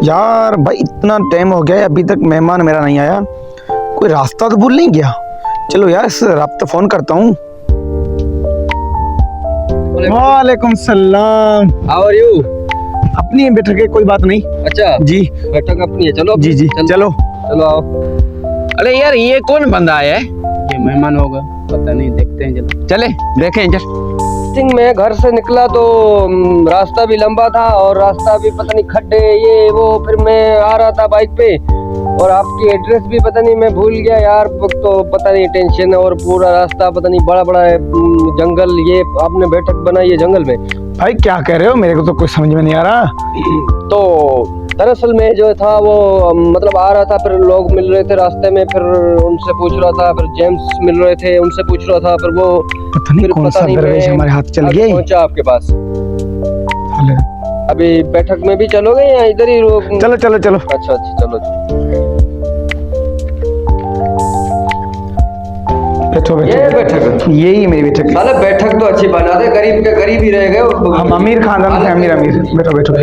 यार भाई इतना टाइम हो गया है, अभी तक मेहमान मेरा नहीं आया। कोई रास्ता तो भूल नहीं गया। चलो यार इस रास्ते फोन करता हूँ। वालेकुम सलाम। How are you? अपनी बैठक है, कोई बात नहीं। अच्छा जी बैठक अपनी है। चलो जी जी चलो। चलो आओ। अरे यार ये कौन बंदा है? ये मेहमान होगा, पता नहीं, देखते हैं। चलो चले देखें। जस्ट मैं घर से निकला तो रास्ता भी लंबा था और रास्ता भी पता नहीं खड्डे ये वो, फिर मैं आ रहा था बाइक पे और आपकी एड्रेस भी पता नहीं मैं भूल गया यार। तो पता नहीं टेंशन, और पूरा रास्ता पता नहीं बड़ा बड़ा है जंगल। ये आपने बैठक बनाई है जंगल में? भाई क्या कह रहे हो, मेरे को तो कुछ समझ में नहीं आ रहा। तो दरअसल में जो था वो मतलब आ रहा था, फिर लोग मिल रहे थे रास्ते में, फिर उनसे पूछ रहा था, फिर जेम्स मिल रहे थे उनसे पूछ रहा था, फिर वो पता नहीं कौन सा दरवेश हमारे हाथ चल गया। पहुंचा आपके पास। अभी बैठक में भी चलोगे या इधर ही चलो चलो चलो। अच्छा चलो बैठो बैठो। ये बैठक यही मेरी बैठक है। साले बैठक तो अच्छी बना दे, गरीब के गरीब ही रह गए। हम अमीर खानदान से अमीर अमीर। बैठो बैठो।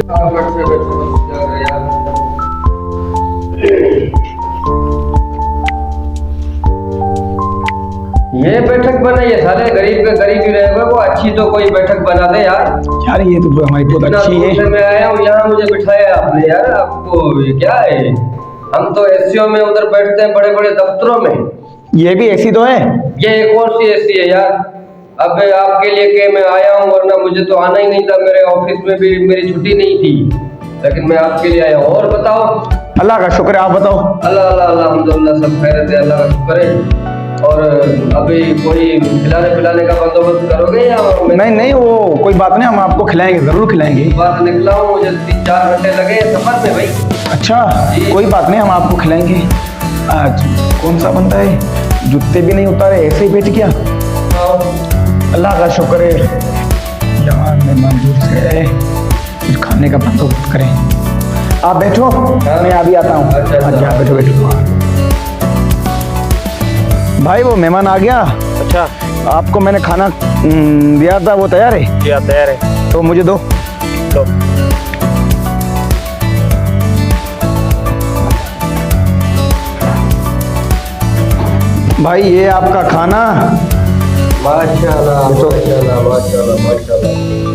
ये बैठक बनाई है साले, गरीब के गरीब ही रह गए। वो अच्छी तो कोई बैठक बना दे यार। यार ये तो हमारी बहुत अच्छी है। दूर से मैं आया हूँ, यहाँ मुझे बिठाया आपने यार। आपको ये क्या है? हम तो एसीओ में उधर बैठते हैं बड़े बड़े दफ्तरों में। ये भी ऐसी तो है। ये कौन सी एसी है यार? अब आपके लिए के मैं आया हूँ, वरना मुझे तो आना ही नहीं था। मेरे ऑफिस में भी मेरी छुट्टी नहीं थी, लेकिन मैं आपके लिए आया हूँ। और बताओ। अल्लाह का शुक्र है, आप बताओ। अल्लाह अल्लाह अल्हम्दुलिल्लाह, सब खैरियत है, अल्लाह का शुक्र है। और अभी कोई खिलाने पिलाने का बंदोबस्त करोगे या नहीं नहीं, वो कोई बात नहीं, हम आपको खिलाएंगे, जरूर खिलाएंगे। बात निकला हूँ, मुझे 3-4 घंटे लगे सफर में भाई। अच्छा कोई बात नहीं, हम आपको खिलाएंगे। आज कौन सा बंदा है, जूते भी नहीं उतारे, ऐसे ही बैठ गया। अल्लाह का शुक्र है, जवान मेहमान दूर से आए, कुछ खाने का बंदोबस्त करें। आप बैठो, मैं अभी आता हूँ। अच्छा बैठो बैठो। भाई वो मेहमान आ गया। अच्छा आपको मैंने खाना दिया था, वो तैयार है? जी तैयार है। तो मुझे दो। तो भाई ये आपका खाना। माशाल्लाह माशाल्लाह माशाल्लाह माशाल्लाह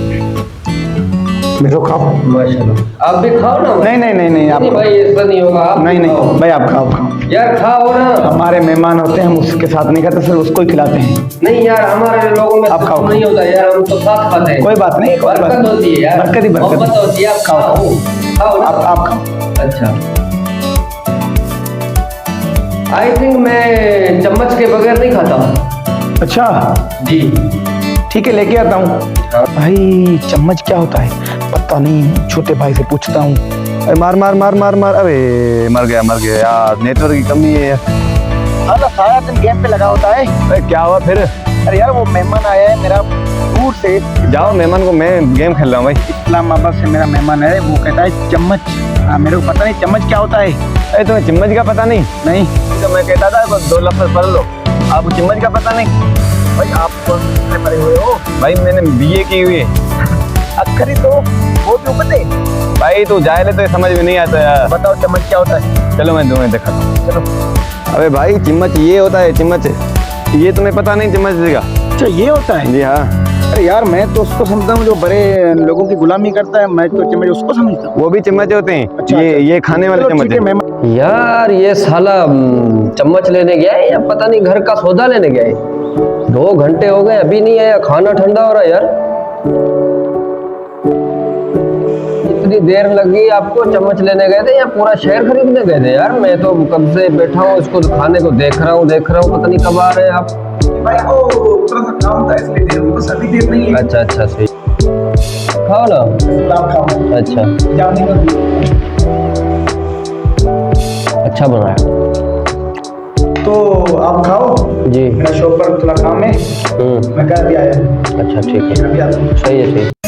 बैठो खाओ। माशाल्लाह। आप भी खाओ ना। नहीं नहीं नहीं नहीं, आप नहीं भाई ऐसा नहीं होगा। आप नहीं खाओ। नहीं भाई, आप खाओ खाओ। यार खाओ ना। हमारे मेहमान होते हैं, हम उसके साथ नहीं खाते, सिर्फ उसको ही खिलाते हैं। नहीं यार, हमारे लोगों में आप खाओ। नहीं होता यार, हम तो साथ खाते हैं। कोई बात नहीं, कोई बात बरकत नहीं। होती है यार, बरकत ही बरकत। मोहब्बत होती है। आप खाओ खाओ ना। आप खाओ। अच्छा आई थिंक मैं चम्मच के बगैर नहीं खाता। अच्छा जी ठीक है, लेके आता हूँ। भाई चम्मच क्या होता है पता नहीं, छोटे भाई से पूछता हूँ। अरे मार मार मार मार मार। अरे मर गया यार, नेटवर्क की कमी है। अरे सारा दिन गेम पे लगा होता है। अरे क्या हुआ फिर? अरे यार वो मेहमान आया है मेरा दूर से। जाओ मेहमान को, मैं गेम खेल रहा हूँ भाई। इस्लामाबाद से मेरा मेहमान है, वो कहता है चम्मच। मेरे को पता नहीं चम्मच क्या होता है। अरे तुम्हें चम्मच का पता नहीं? नहीं तो मैं कहता था बस 2 लफ्ज़ पढ़ लो, आपको चम्मच का पता नहीं? भाई आप कितने पढ़े हुए हो? भाई मैंने BA की हुई है। अक्खरी तो वो क्यों पता है? भाई तू जाए ले तो समझ में नहीं आता यार। बताओ चम्मच क्या होता है। चलो मैं तुम्हें दिखाता हूँ। चलो। अबे भाई चम्मच ये होता है, चम्मच ये तुम्हें पता नहीं चम्मच का? अच्छा ये होता है। जी हाँ। अरे यार मैं तो उसको समझता हूँ जो बड़े लोगों की गुलामी करता है, मैं तो चम्मच उसको समझता हूँ। वो भी चम्मच होते हैं। अच्छा, ये खाने वाले चलो चम्मच ठीक है, है। मेहमान यार ये साला चम्मच लेने गया है या पता नहीं घर का सौदा लेने गया है। 2 घंटे हो गए अभी नहीं आया, खाना ठंडा हो रहा है यार। इतनी देर लगी आपको? चम्मच लेने गए थे या पूरा शहर खरीदने गए थे? यार मैं तो कब से बैठा हूँ, इसको खाने को देख रहा हूँ, पता नहीं कब आ रहे हैं आप। भाई वो थोड़ा सा काम था इसलिए देर, बस अभी देर नहीं है। अच्छा सही। खाओ ना। आप खाओ। अच्छा जाने का अच्छा बनाया। तो आप खाओ, जी मेरा शॉप पर थोड़ा काम है, मैं कल भी आया। अच्छा ठीक है, अभी आता हूँ। सही है सही है।